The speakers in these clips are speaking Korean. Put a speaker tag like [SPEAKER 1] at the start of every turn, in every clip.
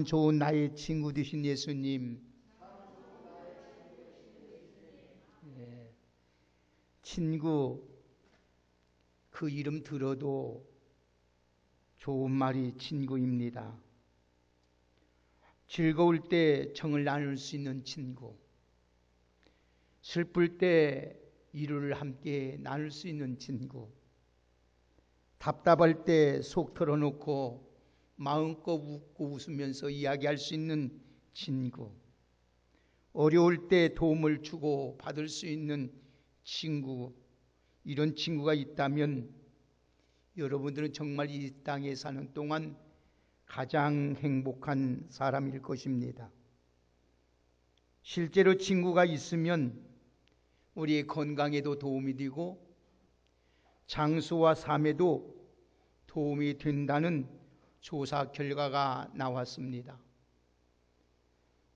[SPEAKER 1] 참 좋은 나의 친구 되신 예수님. 친구, 그 이름 들어도 좋은 말이 친구입니다. 즐거울 때 정을 나눌 수 있는 친구, 슬플 때 위로를 함께 나눌 수 있는 친구, 답답할 때 속 털어놓고 마음껏 웃고 웃으면서 이야기할 수 있는 친구, 어려울 때 도움을 주고 받을 수 있는 친구, 이런 친구가 있다면 여러분들은 정말 이 땅에 사는 동안 가장 행복한 사람일 것입니다. 실제로 친구가 있으면 우리의 건강에도 도움이 되고 장수와 삶에도 도움이 된다는 조사 결과가 나왔습니다.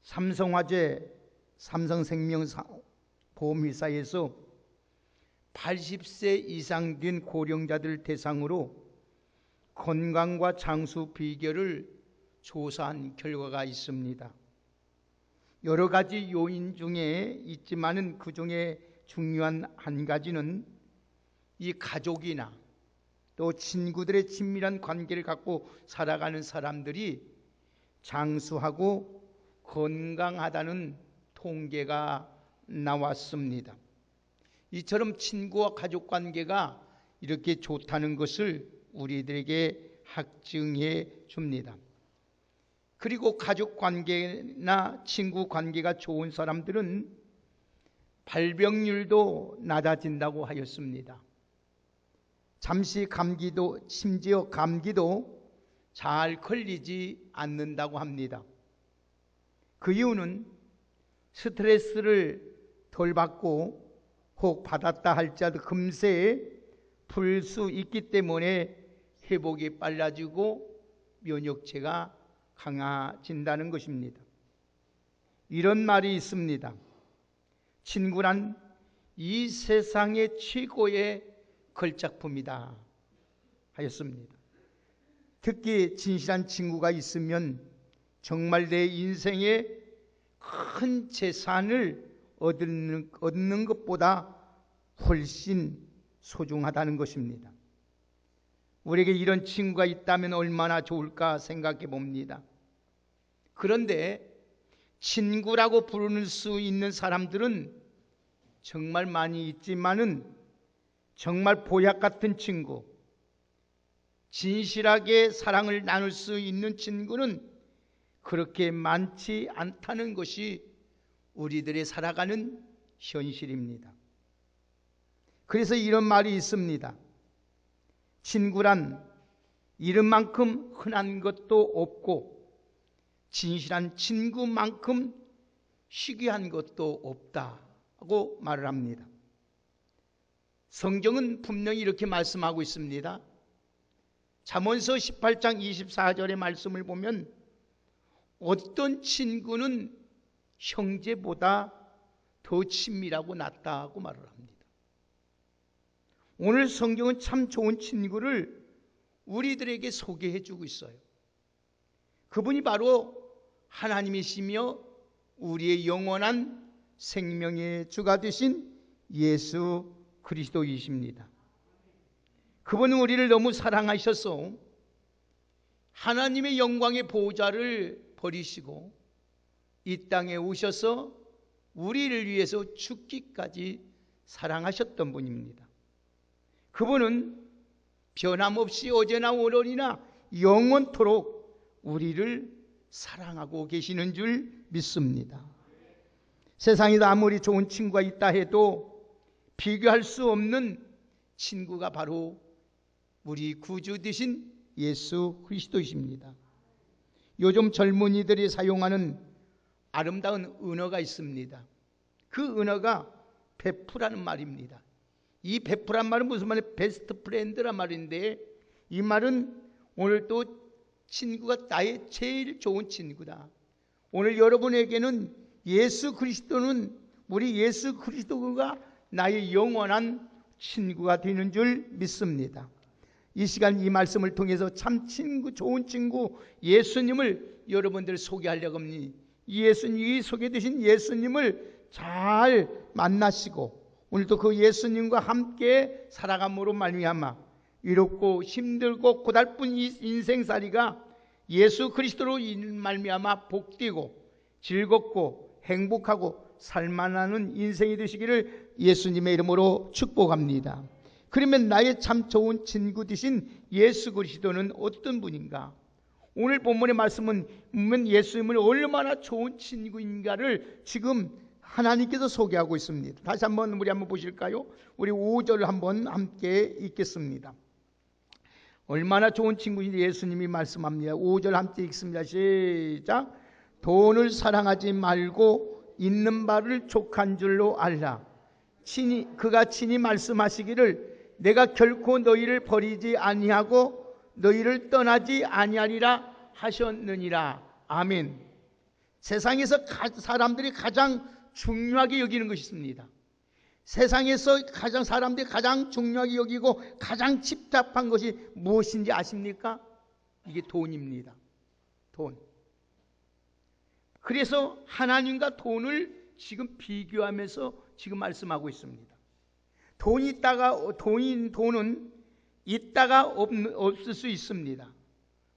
[SPEAKER 1] 삼성화재, 삼성생명보험회사에서 80세 이상 된 고령자들 대상으로 건강과 장수 비결을 조사한 결과가 있습니다. 여러 가지 요인 중에 있지만은 그 중에 중요한 한 가지는 이 가족이나 또 친구들의 친밀한 관계를 갖고 살아가는 사람들이 장수하고 건강하다는 통계가 나왔습니다. 이처럼 친구와 가족 관계가 이렇게 좋다는 것을 우리들에게 확증해 줍니다. 그리고 가족 관계나 친구 관계가 좋은 사람들은 발병률도 낮아진다고 하였습니다. 잠시 감기도, 심지어 감기도 잘 걸리지 않는다고 합니다. 그 이유는 스트레스를 덜 받고 혹 받았다 할지라도 금세 풀 수 있기 때문에 회복이 빨라지고 면역체가 강해진다는 것입니다. 이런 말이 있습니다. 친구란 이 세상의 최고의 걸작품이다 하였습니다. 특히 진실한 친구가 있으면 정말 내 인생에 큰 재산을 얻는 것보다 훨씬 소중하다는 것입니다. 우리에게 이런 친구가 있다면 얼마나 좋을까 생각해 봅니다. 그런데 친구라고 부를 수 있는 사람들은 정말 많이 있지만은 정말 보약 같은 친구, 진실하게 사랑을 나눌 수 있는 친구는 그렇게 많지 않다는 것이 우리들의 살아가는 현실입니다. 그래서 이런 말이 있습니다. 친구란 이름만큼 흔한 것도 없고 진실한 친구만큼 희귀한 것도 없다고 말을 합니다. 성경은 분명히 이렇게 말씀하고 있습니다. 잠언서 18장 24절의 말씀을 보면 어떤 친구는 형제보다 더 친밀하고 낫다고 말을 합니다. 오늘 성경은 참 좋은 친구를 우리들에게 소개해 주고 있어요. 그분이 바로 하나님이시며 우리의 영원한 생명의 주가 되신 예수 그리스도이십니다. 그분은 우리를 너무 사랑하셔서 하나님의 영광의 보호자를 버리시고 이 땅에 오셔서 우리를 위해서 죽기까지 사랑하셨던 분입니다. 그분은 변함없이 어제나 오늘이나 영원토록 우리를 사랑하고 계시는 줄 믿습니다. 세상에도 아무리 좋은 친구가 있다 해도 비교할 수 없는 친구가 바로 우리 구주 되신 예수 그리스도이십니다. 요즘 젊은이들이 사용하는 아름다운 은어가 있습니다. 그 은어가 베프라는 말입니다. 이 베프란 말은 무슨 말이에요? 베스트 프렌드란 말인데, 이 말은 오늘 또 친구가 나의 제일 좋은 친구다. 오늘 여러분에게는 예수 그리스도는, 우리 예수 그리스도가 나의 영원한 친구가 되는 줄 믿습니다. 이 시간 이 말씀을 통해서 참 친구, 좋은 친구 예수님을 여러분들을 소개하려고 합니다. 이 소개되신 예수님을 잘 만나시고 오늘도 그 예수님과 함께 살아감으로 말미암아 이롭고 힘들고 고달픈 이 인생살이가 예수 그리스도로 말미암아 복되고 즐겁고 행복하고 살만하는 인생이 되시기를 예수님의 이름으로 축복합니다. 그러면 나의 참 좋은 친구 되신 예수 그리스도는 어떤 분인가? 오늘 본문의 말씀은 예수님을 얼마나 좋은 친구인가를 지금 하나님께서 소개하고 있습니다. 다시 한번 우리 한번 보실까요? 우리 5절 한번 함께 읽겠습니다. 얼마나 좋은 친구인지 예수님이 말씀합니다. 5절 함께 읽습니다. 시작. 돈을 사랑하지 말고 있는 바를 족한 줄로 알라. 그가 친히 말씀하시기를 내가 결코 너희를 버리지 아니하고 너희를 떠나지 아니하리라 하셨느니라. 아멘. 세상에서 사람들이 가장 중요하게 여기는 것이 있습니다. 세상에서 사람들이 가장 중요하게 여기고 가장 집착한 것이 무엇인지 아십니까? 이게 돈입니다. 돈. 그래서 하나님과 돈을 지금 비교하면서 지금 말씀하고 있습니다. 돈은 있다가 없을 수 있습니다.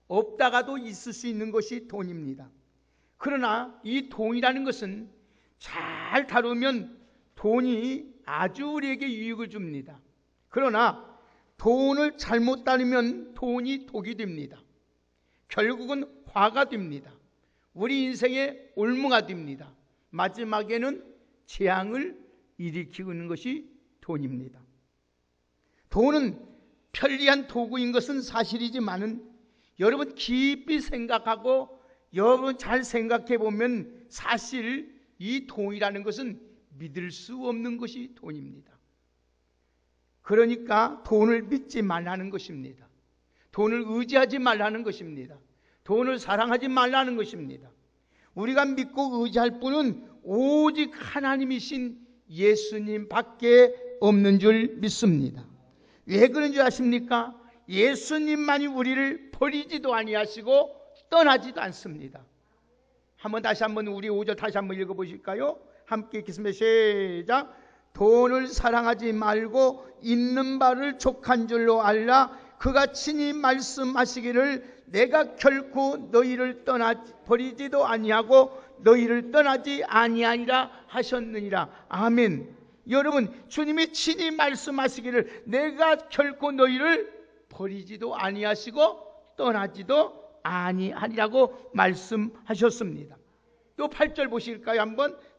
[SPEAKER 1] 없다가도 있을 수 있는 것이 돈입니다. 그러나 이 돈이라는 것은 잘 다루면 돈이 아주 우리에게 유익을 줍니다. 그러나 돈을 잘못 다루면 돈이 독이 됩니다. 결국은 화가 됩니다. 우리 인생의 올무가 됩니다. 마지막에는 재앙을 일으키는 것이 돈입니다. 돈은 편리한 도구인 것은 사실이지만은 여러분 깊이 생각하고 여러분 잘 생각해 보면 사실 이 돈이라는 것은 믿을 수 없는 것이 돈입니다. 그러니까 돈을 믿지 말라는 것입니다. 돈을 의지하지 말라는 것입니다. 돈을 사랑하지 말라는 것입니다. 우리가 믿고 의지할 분은 오직 하나님이신 예수님 밖에 없는 줄 믿습니다. 왜 그런 줄 아십니까? 예수님만이 우리를 버리지도 아니하시고 떠나지도 않습니다. 다시 한번 우리 5절 다시 한번 읽어보실까요? 함께 읽겠습니다. 시작. 돈을 사랑하지 말고 있는 바를 족한 줄로 알라. 그가 친히 말씀하시기를 내가 결코 너희를 버리지도 아니하고 너희를 떠나지 아니하리라 하셨느니라. 아멘. 여러분, 주님이 친히 말씀하시기를 내가 결코 너희를 버리지도 아니하시고 떠나지도 아니하리라고 말씀하셨습니다. 또 8절 보실까요?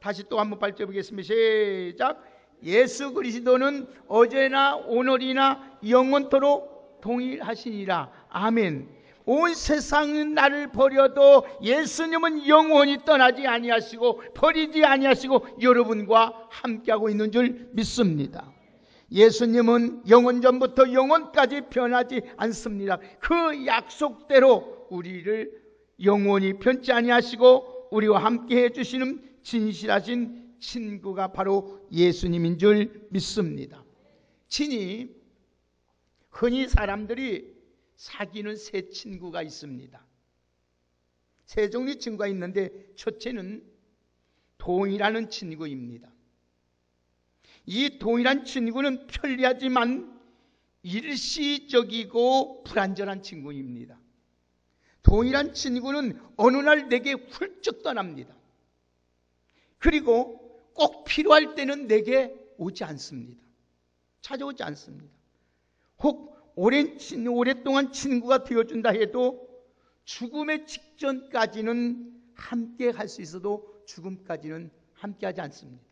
[SPEAKER 1] 다시 또 한번 8절 보겠습니다. 시작. 예수 그리스도는 어제나 오늘이나 영원토록 동일하시니라. 아멘. 온 세상은 나를 버려도 예수님은 영원히 떠나지 아니하시고 버리지 아니하시고 여러분과 함께하고 있는 줄 믿습니다. 예수님은 영원전부터 영원까지 변하지 않습니다. 그 약속대로 우리를 영원히 변치 아니하시고 우리와 함께 해주시는 진실하신 친구가 바로 예수님인 줄 믿습니다. 친히 흔히 사람들이 사귀는 세 친구가 있습니다. 세 종류의 친구가 있는데 첫째는 돈이라는 친구입니다. 이 돈이란 친구는 편리하지만 일시적이고 불안전한 친구입니다. 돈이란 친구는 어느 날 내게 훌쩍 떠납니다. 그리고 꼭 필요할 때는 내게 오지 않습니다. 찾아오지 않습니다. 혹 오랫동안 친구가 되어준다 해도 죽음의 직전까지는 함께 할 수 있어도 죽음까지는 함께 하지 않습니다.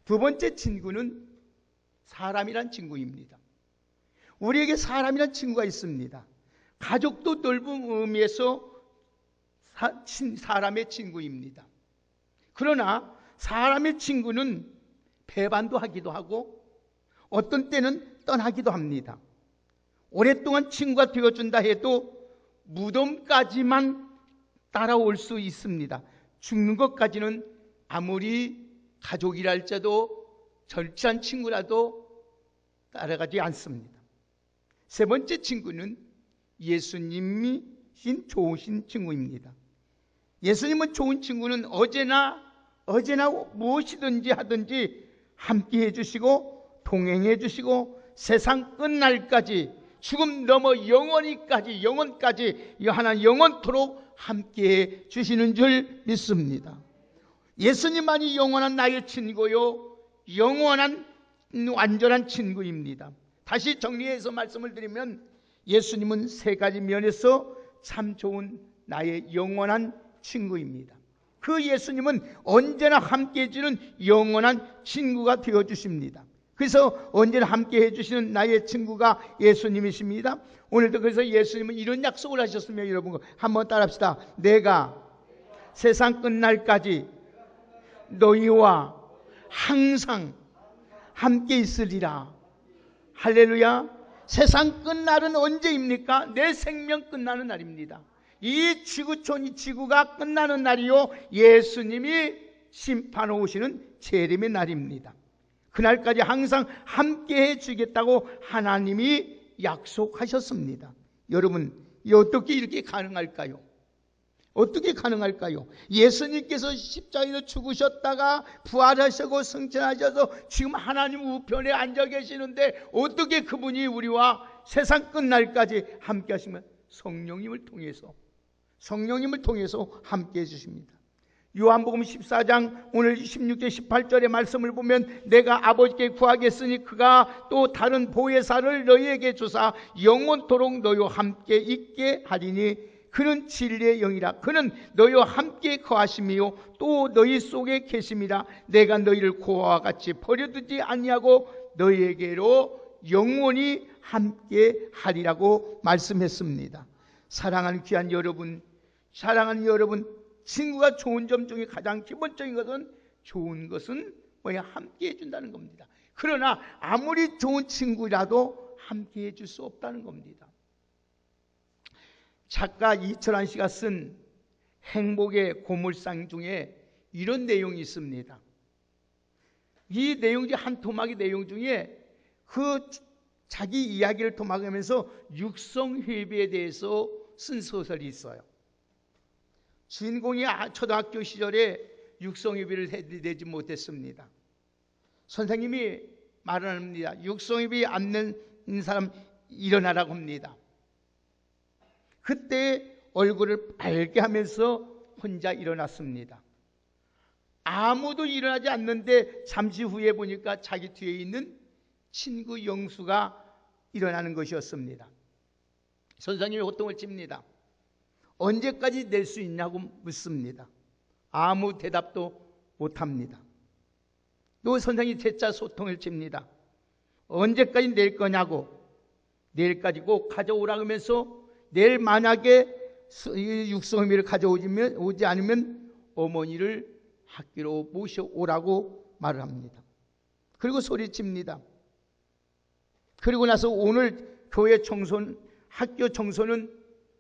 [SPEAKER 1] 두 번째 친구는 사람이란 친구입니다. 우리에게 사람이란 친구가 있습니다. 가족도 넓은 의미에서 사람의 친구입니다. 그러나 사람의 친구는 배반도 하기도 하고 어떤 때는 떠나기도 합니다. 오랫동안 친구가 되어준다 해도 무덤까지만 따라올 수 있습니다. 죽는 것까지는 아무리 가족이라 할지라도 절친한 친구라도 따라가지 않습니다. 세 번째 친구는 예수님이 좋으신 친구입니다. 예수님은 좋은 친구는 언제나 무엇이든지 하든지 함께 해주시고 동행해 주시고 세상 끝날까지 죽음 넘어 영원까지 하나님 영원토록 함께해 주시는 줄 믿습니다. 예수님만이 영원한 나의 친구요, 영원한 완전한 친구입니다. 다시 정리해서 말씀을 드리면 예수님은 세 가지 면에서 참 좋은 나의 영원한 친구입니다. 그 예수님은 언제나 함께해 주는 영원한 친구가 되어 주십니다. 그래서 언제나 함께해 주시는 나의 친구가 예수님이십니다. 오늘도 그래서 예수님은 이런 약속을 하셨으며, 여러분 한번 따라합시다. 내가 세상 끝날까지 너희와 항상 함께 있으리라. 할렐루야. 세상 끝날은 언제입니까? 내 생명 끝나는 날입니다. 이 지구가 끝나는 날이요, 예수님이 심판해 오시는 재림의 날입니다. 그날까지 항상 함께 해주겠다고 하나님이 약속하셨습니다. 여러분, 어떻게 이렇게 가능할까요? 어떻게 가능할까요? 예수님께서 십자가에서 죽으셨다가 부활하시고 승천하셔서 지금 하나님 우편에 앉아 계시는데 어떻게 그분이 우리와 세상 끝날까지 함께 하시면 성령님을 통해서 함께 해주십니다. 요한복음 14장 오늘 16절 18절의 말씀을 보면 내가 아버지께 구하겠으니 그가 또 다른 보혜사를 너희에게 주사 영원토록 너희와 함께 있게 하리니 그는 진리의 영이라. 그는 너희와 함께 거하심이요 또 너희 속에 계심이라. 내가 너희를 고아와 같이 버려두지 아니하고 너희에게로 영원히 함께 하리라고 말씀했습니다. 사랑하는 귀한 여러분, 친구가 좋은 점 중에 가장 기본적인 것은 뭐야? 함께 해준다는 겁니다. 그러나 아무리 좋은 친구라도 함께 해줄 수 없다는 겁니다. 작가 이철환 씨가 쓴 행복의 고물상 중에 이런 내용이 있습니다. 이 내용 중에 한 토막의 내용 중에 그 자기 이야기를 토막하면서 육성회비에 대해서 쓴 소설이 있어요. 주인공이 초등학교 시절에 육성회비를 내지 못했습니다. 선생님이 말을 합니다. 육성회비 안 낸 사람 일어나라고 합니다. 그때 얼굴을 밝게 하면서 혼자 일어났습니다. 아무도 일어나지 않는데 잠시 후에 보니까 자기 뒤에 있는 친구 영수가 일어나는 것이었습니다. 선생님이 호통을 칩니다. 언제까지 낼 수 있냐고 묻습니다. 아무 대답도 못합니다. 또 선생님이 재차 소통을 칩니다. 언제까지 낼 거냐고. 내일까지 꼭 가져오라고 하면서 내일 만약에 육성회비를 가져오지 않으면 어머니를 학교로 모셔오라고 말을 합니다. 그리고 소리칩니다. 그리고 나서 오늘 교회 학교 청소는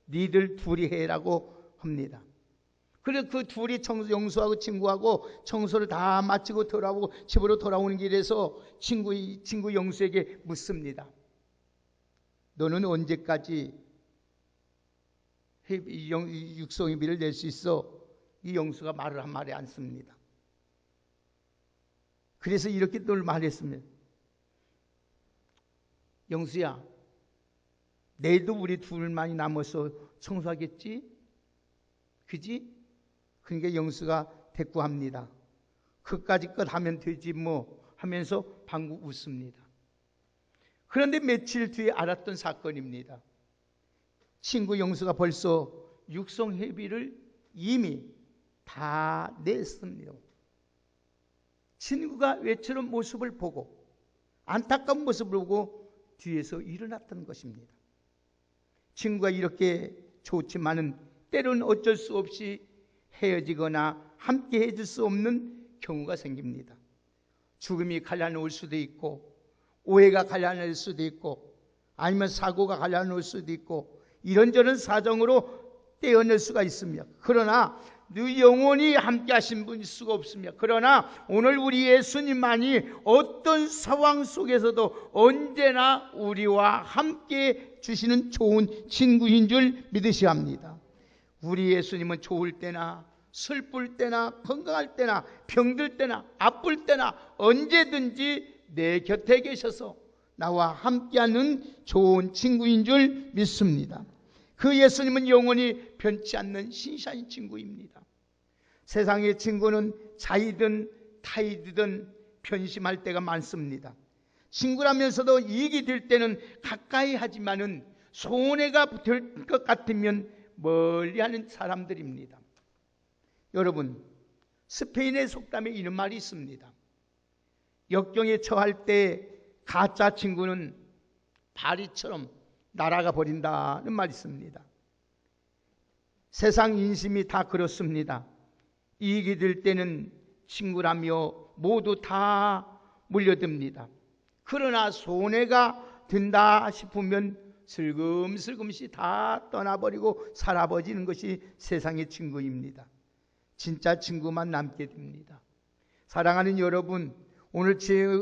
[SPEAKER 1] 니들 둘이 해라고 합니다. 그래서 그 둘이 영수하고 친구하고 청소를 다 마치고 돌아오고 집으로 돌아오는 길에서 친구 영수에게 묻습니다. 너는 언제까지 육성회비를 낼 수 있어? 이 영수가 말을 한 마디 안 씁니다. 그래서 이렇게 또 말했습니다. 영수야, 내일도 우리 둘만이 남아서 청소하겠지? 그지? 그러니까 영수가 대꾸합니다. 그까짓 것 하면 되지 뭐 하면서 방구 웃습니다. 그런데 며칠 뒤에 알았던 사건입니다. 친구 영수가 벌써 육성회비를 이미 다 냈습니다. 친구가 외처럼 모습을 보고 안타까운 모습을 보고 뒤에서 일어났던 것입니다. 친구가 이렇게 좋지만은 때로는 어쩔 수 없이 헤어지거나 함께 해줄 수 없는 경우가 생깁니다. 죽음이 갈라놓을 수도 있고 오해가 갈라놓을 수도 있고 아니면 사고가 갈라놓을 수도 있고 이런저런 사정으로 떼어낼 수가 있으며, 그러나 영원히 함께 하신 분일 수가 없으며, 그러나 오늘 우리 예수님만이 어떤 상황 속에서도 언제나 우리와 함께 주시는 좋은 친구인 줄 믿으셔야 합니다. 우리 예수님은 좋을 때나 슬플 때나 건강할 때나 병들 때나 아플 때나 언제든지 내 곁에 계셔서 나와 함께하는 좋은 친구인 줄 믿습니다. 그 예수님은 영원히 변치 않는 신실한 친구입니다. 세상의 친구는 자이든 타이든 변심할 때가 많습니다. 친구라면서도 이익이 될 때는 가까이 하지만은 손해가 될 것 같으면 멀리하는 사람들입니다. 여러분, 스페인의 속담에 이런 말이 있습니다. 역경에 처할 때 가짜 친구는 바리처럼 날아가 버린다는 말이 있습니다. 세상 인심이 다 그렇습니다. 이익이 될 때는 친구라며 모두 다 몰려듭니다. 그러나 손해가 된다 싶으면 슬금슬금씩 다 떠나버리고 사라버리는 것이 세상의 친구입니다. 진짜 친구만 남게 됩니다. 사랑하는 여러분, 오늘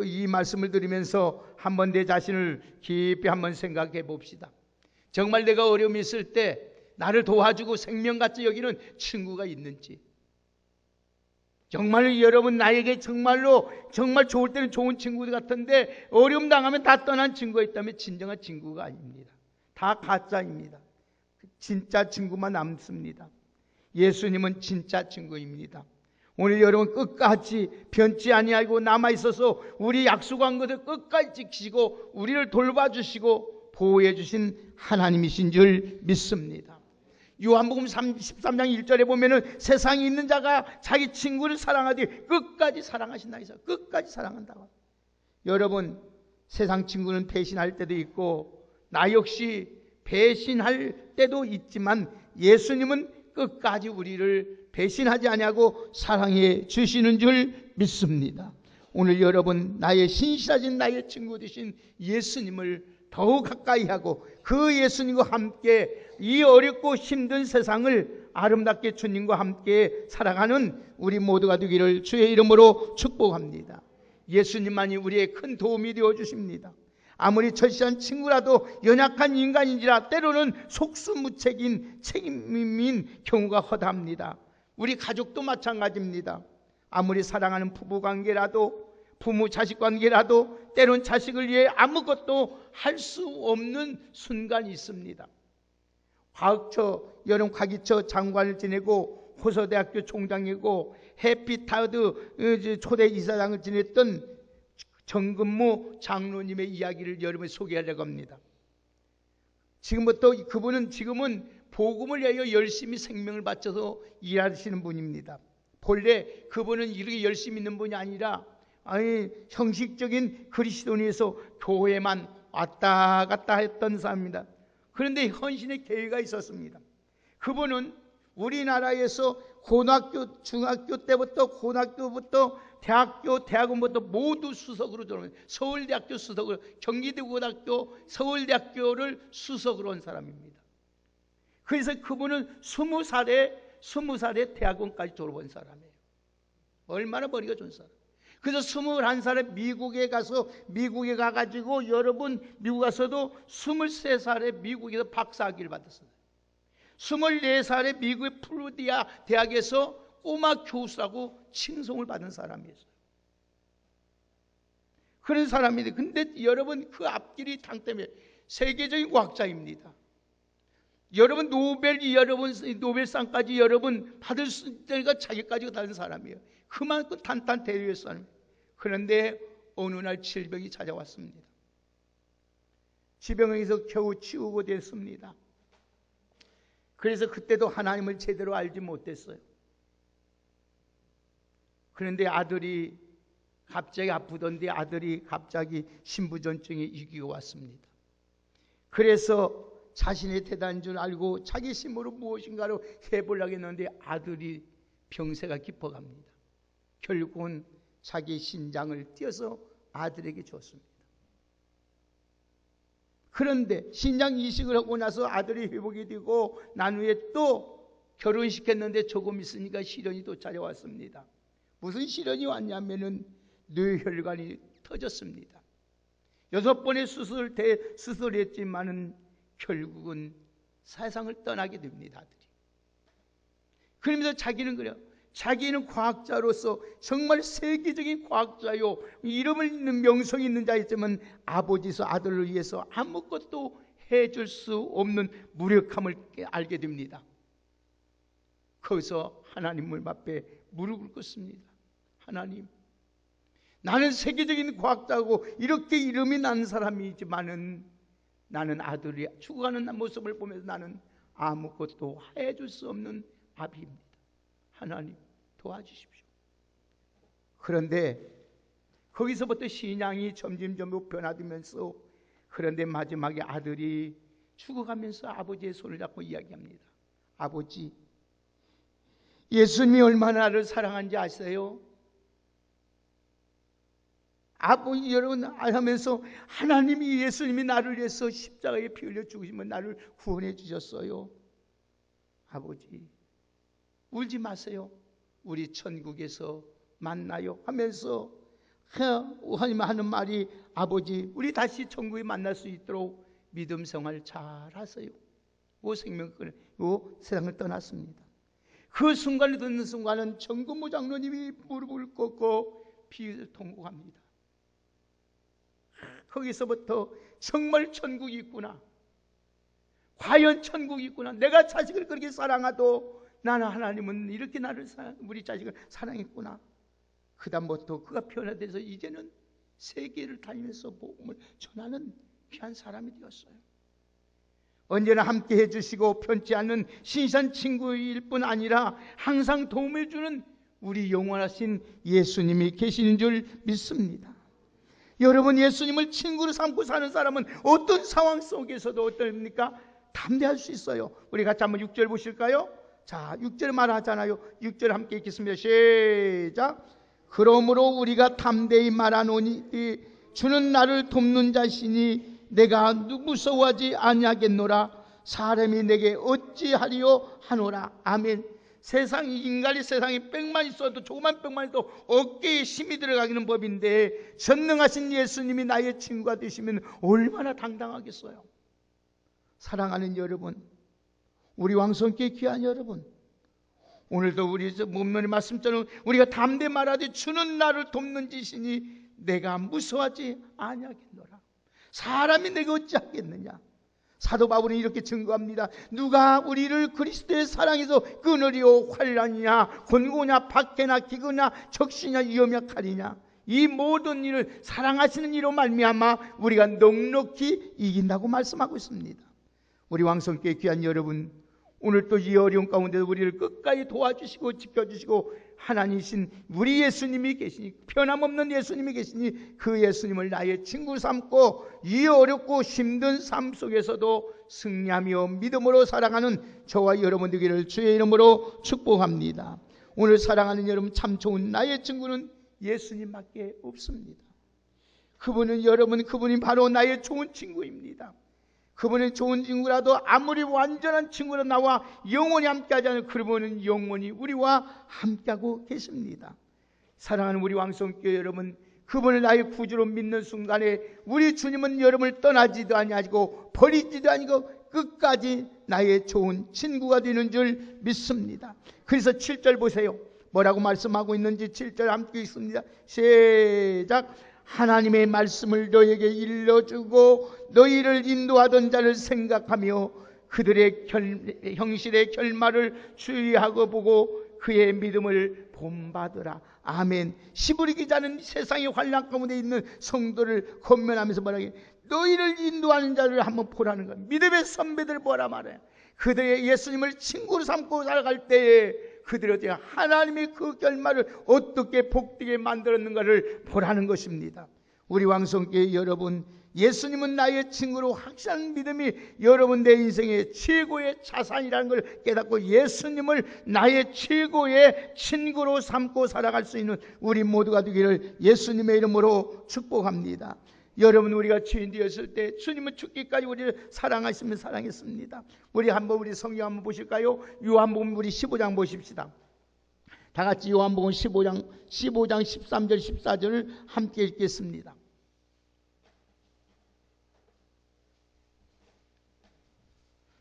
[SPEAKER 1] 이 말씀을 들으면서 한번 내 자신을 깊이 한번 생각해 봅시다. 정말 내가 어려움이 있을 때 나를 도와주고 생명같이 여기는 친구가 있는지, 정말 여러분 나에게 정말로 정말 좋을 때는 좋은 친구들 같은데 어려움 당하면 다 떠난 친구가 있다면 진정한 친구가 아닙니다. 다 가짜입니다. 진짜 친구만 남습니다. 예수님은 진짜 친구입니다. 오늘 여러분 끝까지 변치 아니하고 남아있어서 우리 약속한 것을 끝까지 지키시고 우리를 돌봐주시고 보호해 주신 하나님이신 줄 믿습니다. 요한복음 13장 1절에 보면은 세상에 있는 자가 자기 친구를 사랑하되 끝까지 사랑하신다 해서 끝까지 사랑한다고. 여러분, 세상 친구는 배신할 때도 있고 나 역시 배신할 때도 있지만 예수님은 끝까지 우리를 배신하지 아니하고 사랑해 주시는 줄 믿습니다. 오늘 여러분, 나의 신실하신 나의 친구 되신 예수님을 더욱 가까이 하고 그 예수님과 함께 이 어렵고 힘든 세상을 아름답게 주님과 함께 살아가는 우리 모두가 되기를 주의 이름으로 축복합니다. 예수님만이 우리의 큰 도움이 되어 주십니다. 아무리 절실한 친구라도 연약한 인간인지라 때로는 속수무책인 책임인 경우가 허다합니다. 우리 가족도 마찬가지입니다. 아무리 사랑하는 부부관계라도 부모 자식 관계라도 때론 자식을 위해 아무것도 할 수 없는 순간이 있습니다. 여름 과기처 장관을 지내고 호서대학교 총장이고 해피타드 초대 이사장을 지냈던 정근모 장로님의 이야기를 여러분에 소개하려고 합니다. 지금은 복음을 위하여 열심히 생명을 바쳐서 일하시는 분입니다. 본래 그분은 이렇게 열심히 있는 분이 아니라 형식적인 그리스도인에서 교회만 왔다 갔다 했던 사람입니다. 그런데 헌신의 계기가 있었습니다. 그분은 우리나라에서 고등학교, 중학교 때부터 고등학교부터 대학교, 대학원부터 모두 수석으로 들어온 서울대학교 수석으로, 경기도고등학교, 서울대학교를 수석으로 온 사람입니다. 그래서 그분은 20살에 대학원까지 졸업한 사람이에요. 얼마나 머리가 좋은 사람. 그래서 21살에 미국에 가가지고 여러분 미국 가서도 23살에 미국에서 박사학위를 받았어요. 24살에 미국의 플로리다 대학에서 꼬마 교수라고 칭송을 받은 사람이었어요. 그런 사람인데, 근데 여러분 그 앞길이 당 때문에 세계적인 과학자입니다. 여러분 노벨상까지 여러분 받을 수 있으니까 자기까지 다른 사람이에요. 그만큼 탄탄대로의 사람. 그런데 어느 날 질병이 찾아왔습니다. 질병에서 겨우 치우고 됐습니다. 그래서 그때도 하나님을 제대로 알지 못했어요. 그런데 아들이 갑자기 아프던데 아들이 갑자기 신부전증에 이기고 왔습니다. 그래서 자신의 대단한 줄 알고 자기 힘으로 무엇인가로 해보려고 했는데 아들이 병세가 깊어갑니다. 결국은 자기 신장을 띄어서 아들에게 줬습니다. 그런데 신장 이식을 하고 나서 아들이 회복이 되고 난 후에 또 결혼시켰는데 조금 있으니까 시련이 또 찾아왔습니다. 무슨 시련이 왔냐면은 뇌혈관이 터졌습니다. 6번의 수술을 했지만은 결국은 세상을 떠나게 됩니다. 아들이. 그러면서 자기는 그래요. 자기는 과학자로서 정말 세계적인 과학자요, 이름을 있는 명성이 있는 자였지만 아버지서 아들을 위해서 아무것도 해줄 수 없는 무력함을 알게 됩니다. 거기서 하나님을 앞에 무릎을 꿇습니다. 하나님, 나는 세계적인 과학자고 이렇게 이름이 난 사람이지만은 나는 아들이 죽어가는 모습을 보면서 나는 아무것도 해줄 수 없는 아비입니다. 하나님 도와주십시오. 그런데 거기서부터 신앙이 점점 변화되면서, 그런데 마지막에 아들이 죽어가면서 아버지의 손을 잡고 이야기합니다. 아버지, 예수님이 얼마나 나를 사랑한지 아세요? 아버지 여러분 하면서 하나님이 예수님이 나를 위해서 십자가에 피 흘려 죽으시면 나를 구원해 주셨어요. 아버지 울지 마세요. 우리 천국에서 만나요 하면서 하나님 하는 말이, 아버지 우리 다시 천국에 만날 수 있도록 믿음 생활 잘 하세요. 세상을 떠났습니다. 그 순간을 듣는 순간은 정근모 장로님이 무릎을 꿇고 피를 통곡합니다. 거기서부터 정말 천국이 있구나, 과연 천국이 있구나, 내가 자식을 그렇게 사랑하도 나는 하나님은 이렇게 우리 자식을 사랑했구나. 그 다음부터 그가 변화돼서 이제는 세계를 다니면서 복음을 전하는 귀한 사람이 되었어요. 언제나 함께 해주시고 편치 않는 신선 친구일 뿐 아니라 항상 도움을 주는 우리 영원하신 예수님이 계시는 줄 믿습니다. 여러분, 예수님을 친구로 삼고 사는 사람은 어떤 상황 속에서도 어떻습니까? 담대할 수 있어요. 우리 같이 한번 6절 보실까요? 자, 6절 말하잖아요. 6절 함께 읽겠습니다. 시작. 그러므로 우리가 담대히 말하노니 주는 나를 돕는 자시니 내가 무서워하지 아니하겠노라. 사람이 내게 어찌하리요 하노라. 아멘. 인간이 세상에 빽만 있어도, 조그만 빽만 있어도 어깨에 힘이 들어가기는 법인데, 전능하신 예수님이 나의 친구가 되시면 얼마나 당당하겠어요. 사랑하는 여러분, 우리 왕성교회 귀한 여러분, 오늘도 우리 본문의 말씀처럼 우리가 담대 말하되 주는 나를 돕는 지시니 내가 무서워하지 아니하겠노라. 사람이 내가 어찌하겠느냐. 사도 바울은 이렇게 증거합니다. 누가 우리를 그리스도의 사랑에서 끊으리요? 환난이냐 곤고냐 박해나 기근이나 적시냐 위험이냐 칼이냐. 이 모든 일을 사랑하시는 이로 말미암아 우리가 넉넉히 이긴다고 말씀하고 있습니다. 우리 왕성교회 귀한 여러분, 오늘 또 이 어려운 가운데 우리를 끝까지 도와주시고 지켜주시고 하나님이신 우리 예수님이 계시니, 변함없는 예수님이 계시니 그 예수님을 나의 친구 삼고 이 어렵고 힘든 삶 속에서도 승리하며 믿음으로 살아가는 저와 여러분 되기를 주의 이름으로 축복합니다. 오늘 사랑하는 여러분, 참 좋은 나의 친구는 예수님밖에 없습니다. 그분이 바로 나의 좋은 친구입니다. 그분은 좋은 친구라도 아무리 완전한 친구로 나와 영원히 함께하지 않은 그분은 영원히 우리와 함께하고 계십니다. 사랑하는 우리 왕성교회 여러분, 그분을 나의 구주로 믿는 순간에 우리 주님은 여러분을 떠나지도 아니하고 버리지도 아니고 끝까지 나의 좋은 친구가 되는 줄 믿습니다. 그래서 7절 보세요. 뭐라고 말씀하고 있는지 7절 함께 읽습니다. 시작. 하나님의 말씀을 너에게 일러주고 너희를 인도하던 자를 생각하며 그들의 형실의 결말을 주의하고 보고 그의 믿음을 본받으라. 아멘. 시브리 기자는 세상의 환난 가운데 있는 성도를 권면하면서 뭐라고 해요? 너희를 인도하는 자를 한번 보라는 거예요. 믿음의 선배들 보라 말해요. 그들의 예수님을 친구로 삼고 살아갈 때에 그들이 하나님의 그 결말을 어떻게 복되게 만들었는가를 보라는 것입니다. 우리 왕성교회 여러분, 예수님은 나의 친구로 확실한 믿음이 여러분 내 인생의 최고의 자산이라는 걸 깨닫고 예수님을 나의 최고의 친구로 삼고 살아갈 수 있는 우리 모두가 되기를 예수님의 이름으로 축복합니다. 여러분, 우리가 죄인 되었을 때 주님은 죽기까지 우리를 사랑하시면 사랑했습니다. 우리 성경 한번 보실까요? 요한복음 우리 15장 보십시다. 다 같이 요한복음 15장 13절 14절을 함께 읽겠습니다.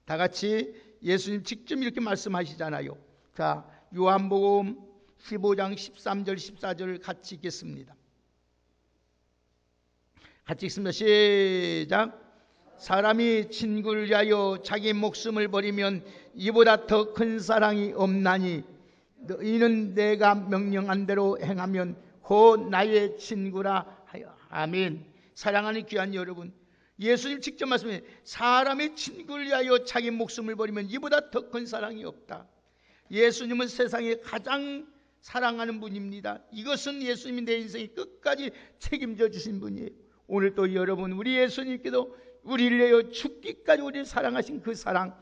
[SPEAKER 1] 다 같이 예수님 직접 이렇게 말씀하시잖아요. 자, 요한복음 15장 13절 14절을 같이 읽겠습니다. 같이 읽습니다. 시작. 사람이 친구를 위하여 자기 목숨을 버리면 이보다 더 큰 사랑이 없나니 이는 내가 명령한 대로 행하면 곧 나의 친구라 하여. 아멘. 사랑하는 귀한 여러분, 예수님 직접 말씀해, 사람이 친구를 위하여 자기 목숨을 버리면 이보다 더 큰 사랑이 없다. 예수님은 세상에 가장 사랑하는 분입니다. 이것은 예수님이 내 인생에 끝까지 책임져 주신 분이에요. 오늘 또 여러분, 우리 예수님께도 우리를 위하여 죽기까지 우리를 사랑하신 그 사랑을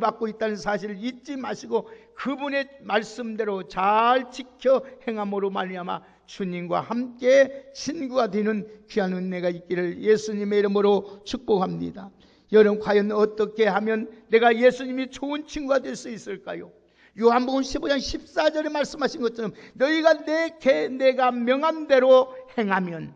[SPEAKER 1] 받고 있다는 사실을 잊지 마시고 그분의 말씀대로 잘 지켜 행함으로 말미암아 주님과 함께 친구가 되는 귀한 은혜가 있기를 예수님의 이름으로 축복합니다. 여러분, 과연 어떻게 하면 내가 예수님이 좋은 친구가 될 수 있을까요? 요한복음 15장 14절에 말씀하신 것처럼 너희가 내가 명한 대로 행하면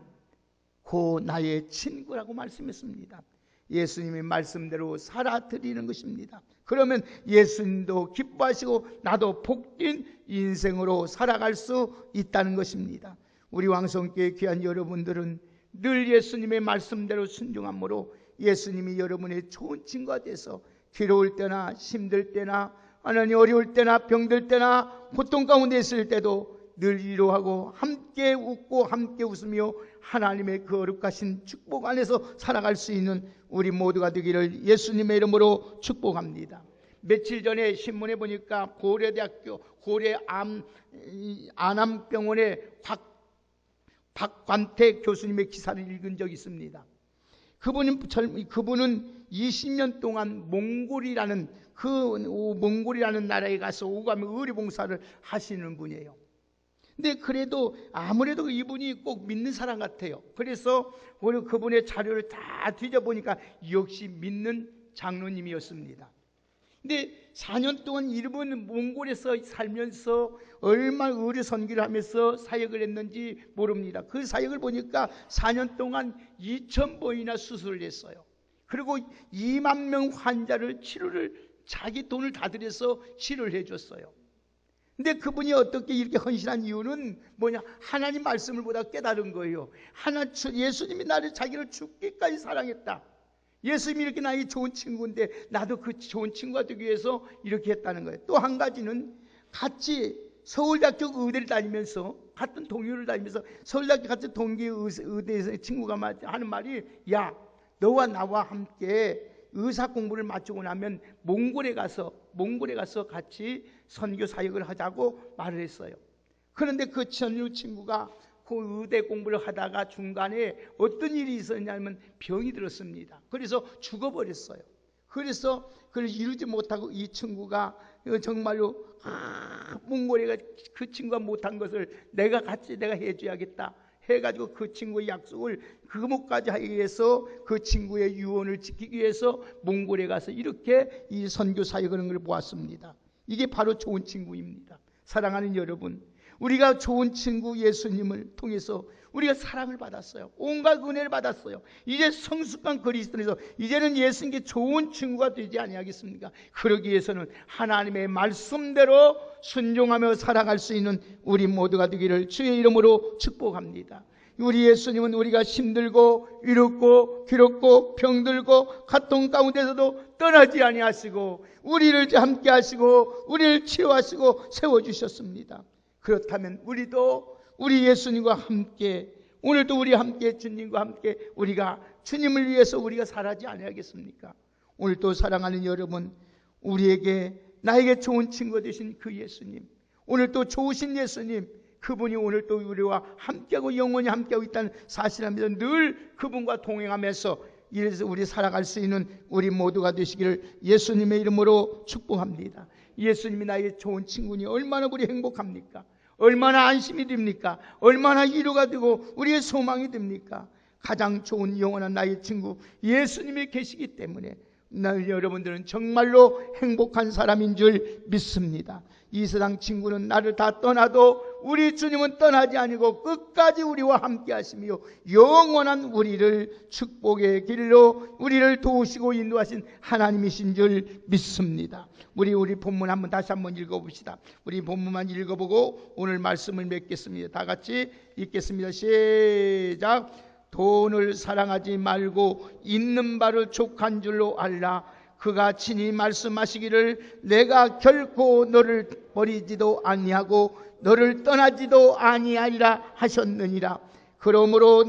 [SPEAKER 1] 곧 나의 친구라고 말씀했습니다. 예수님의 말씀대로 살아드리는 것입니다. 그러면 예수님도 기뻐하시고 나도 복된 인생으로 살아갈 수 있다는 것입니다. 우리 왕성교회 귀한 여러분들은 늘 예수님의 말씀대로 순종함으로 예수님이 여러분의 좋은 친구가 돼서 괴로울 때나 힘들 때나 하나님 어려울 때나 병들 때나 고통 가운데 있을 때도 늘 위로하고 함께 웃고 함께 웃으며 하나님의 거룩하신 축복 안에서 살아갈 수 있는 우리 모두가 되기를 예수님의 이름으로 축복합니다. 며칠 전에 신문에 보니까 고려대학교 고려 안암병원의 박관태 교수님의 기사를 읽은 적이 있습니다. 그분은 20년 동안 몽골이라는 나라에 가서 오가며 의료봉사를 하시는 분이에요. 근데 그래도 아무래도 이분이 꼭 믿는 사람 같아요. 그래서 그분의 자료를 다 뒤져보니까 역시 믿는 장로님이었습니다. 근데 4년 동안 일본 몽골에서 살면서 얼마나 의료 선교를 하면서 사역을 했는지 모릅니다. 그 사역을 보니까 4년 동안 2,000번이나 수술을 했어요. 그리고 2만 명 환자를 자기 돈을 다 들여서 치료를 해줬어요. 근데 그분이 어떻게 이렇게 헌신한 이유는 뭐냐? 하나님 말씀을 보다 깨달은 거예요. 예수님이 자기를 죽기까지 사랑했다. 예수님이 이렇게 나에게 좋은 친구인데 나도 그 좋은 친구가 되기 위해서 이렇게 했다는 거예요. 또 한 가지는 같이 서울대학교 의대를 다니면서 같은 동료를 다니면서 서울대학교 같은 동기 의대에서 친구가 하는 말이, 야, 너와 나와 함께 의사 공부를 마치고 나면 몽골에 가서 같이 선교 사역을 하자고 말을 했어요. 그런데 그 친구가 그 의대 공부를 하다가 중간에 어떤 일이 있었냐면 병이 들었습니다. 그래서 죽어버렸어요. 그래서 그걸 이루지 못하고 이 친구가 정말로 몽골에 그 친구가 못한 것을 내가 해줘야겠다 해가지고 그 친구의 약속을 그것까지 하기 위해서 그 친구의 유언을 지키기 위해서 몽골에 가서 이렇게 이 선교 사역을 하는 걸 보았습니다. 이게 바로 좋은 친구입니다. 사랑하는 여러분, 우리가 좋은 친구 예수님을 통해서 우리가 사랑을 받았어요. 온갖 은혜를 받았어요. 이제 성숙한 그리스도인에서 이제는 예수님께 좋은 친구가 되지 아니하겠습니까? 그러기 위해서는 하나님의 말씀대로 순종하며 살아갈 수 있는 우리 모두가 되기를 주의 이름으로 축복합니다. 우리 예수님은 우리가 힘들고 위롭고 괴롭고 병들고 고통 가운데서도 떠나지 아니하시고 우리를 함께 하시고 우리를 치유하시고 세워주셨습니다. 그렇다면 우리도 우리 예수님과 함께 오늘도 우리 함께 주님과 함께 우리가 주님을 위해서 우리가 살아지 아니하겠습니까? 오늘도 사랑하는 여러분, 나에게 좋은 친구가 되신 그 예수님, 오늘도 좋으신 예수님, 그분이 오늘도 우리와 함께하고 영원히 함께하고 있다는 사실합니다. 늘 그분과 동행하면서 이래서 우리 살아갈 수 있는 우리 모두가 되시기를 예수님의 이름으로 축복합니다. 예수님이 나의 좋은 친구니 얼마나 우리 행복합니까? 얼마나 안심이 됩니까? 얼마나 위로가 되고 우리의 소망이 됩니까? 가장 좋은 영원한 나의 친구 예수님이 계시기 때문에 여러분들은 정말로 행복한 사람인 줄 믿습니다. 이 세상 친구는 나를 다 떠나도 우리 주님은 떠나지 아니고 끝까지 우리와 함께 하시며 영원한 우리를 축복의 길로 우리를 도우시고 인도하신 하나님이신 줄 믿습니다. 우리 본문 다시 한번 읽어봅시다. 우리 본문만 읽어보고 오늘 말씀을 맺겠습니다. 다 같이 읽겠습니다. 시작. 돈을 사랑하지 말고 있는 바를 족한 줄로 알라. 그가 친히 말씀하시기를 내가 결코 너를 버리지도 아니하고 너를 떠나지도 아니하리라 하셨느니라. 그러므로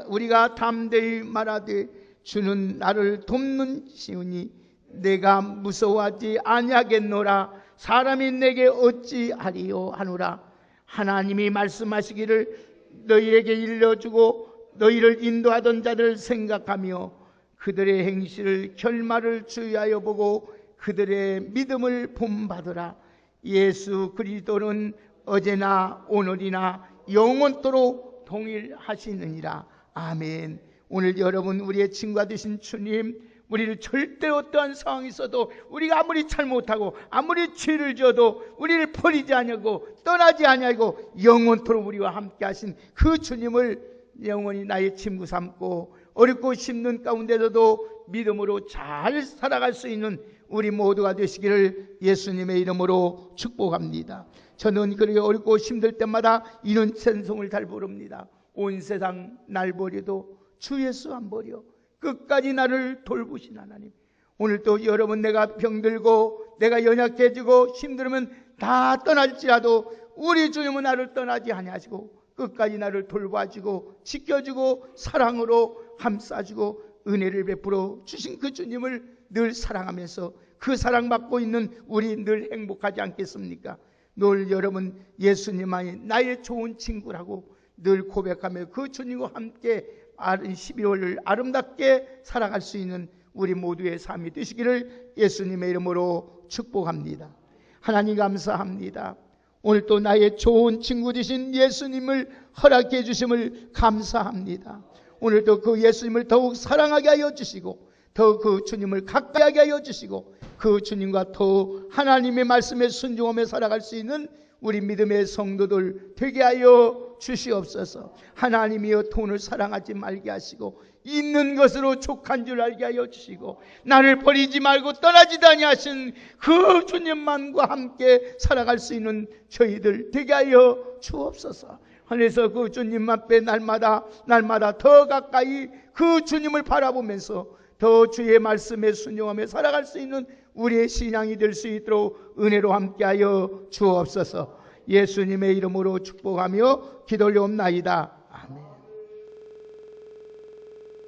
[SPEAKER 1] 우리가 담대히 말하되 주는 나를 돕는 시우니 내가 무서워하지 아니하겠노라. 사람이 내게 어찌하리요 하노라. 하나님이 말씀하시기를 너희에게 일러주고 너희를 인도하던 자들을 생각하며 그들의 행실을 결말을 주의하여 보고 그들의 믿음을 본받으라. 예수 그리스도는 어제나 오늘이나 영원토록 동일하시느니라. 아멘. 오늘 여러분 우리의 친구가 되신 주님, 우리를 절대 어떠한 상황이 있어도 우리가 아무리 잘못하고 아무리 죄를 지어도 우리를 버리지 아니하고 떠나지 아니하고 영원토록 우리와 함께 하신 그 주님을 영원히 나의 친구 삼고 어렵고 힘든 가운데서도 믿음으로 잘 살아갈 수 있는 우리 모두가 되시기를 예수님의 이름으로 축복합니다. 저는 그렇게 어렵고 힘들 때마다 이런 찬송을 잘 부릅니다. 온 세상 날 버려도 주 예수 안 버려 끝까지 나를 돌보신 하나님. 오늘도 여러분 내가 병들고 내가 연약해지고 힘들면 다 떠날지라도 우리 주님은 나를 떠나지 아니하시고 끝까지 나를 돌봐주고 지켜주고 사랑으로 감싸주고 은혜를 베풀어 주신 그 주님을 늘 사랑하면서 그 사랑받고 있는 우리 늘 행복하지 않겠습니까? 늘 여러분 예수님만이 나의 좋은 친구라고 늘 고백하며 그 주님과 함께 12월을 아름답게 살아갈 수 있는 우리 모두의 삶이 되시기를 예수님의 이름으로 축복합니다. 하나님 감사합니다. 오늘 또 나의 좋은 친구 되신 예수님을 허락해 주심을 감사합니다. 오늘도 그 예수님을 더욱 사랑하게 하여 주시고 더 그 주님을 가까이 하게 하여 주시고 그 주님과 더 하나님의 말씀에 순종하며 살아갈 수 있는 우리 믿음의 성도들 되게 하여 주시옵소서. 하나님이여 돈을 사랑하지 말게 하시고 있는 것으로 족한 줄 알게 하여 주시고 나를 버리지 말고 떠나지도 아니하신 그 주님만과 함께 살아갈 수 있는 저희들 되게 하여 주옵소서. 그래서 그 주님 앞에 날마다 더 가까이 그 주님을 바라보면서 더 주의 말씀에 순종하며 살아갈 수 있는 우리의 신앙이 될 수 있도록 은혜로 함께하여 주옵소서. 예수님의 이름으로 축복하며 기도 올려옵나이다.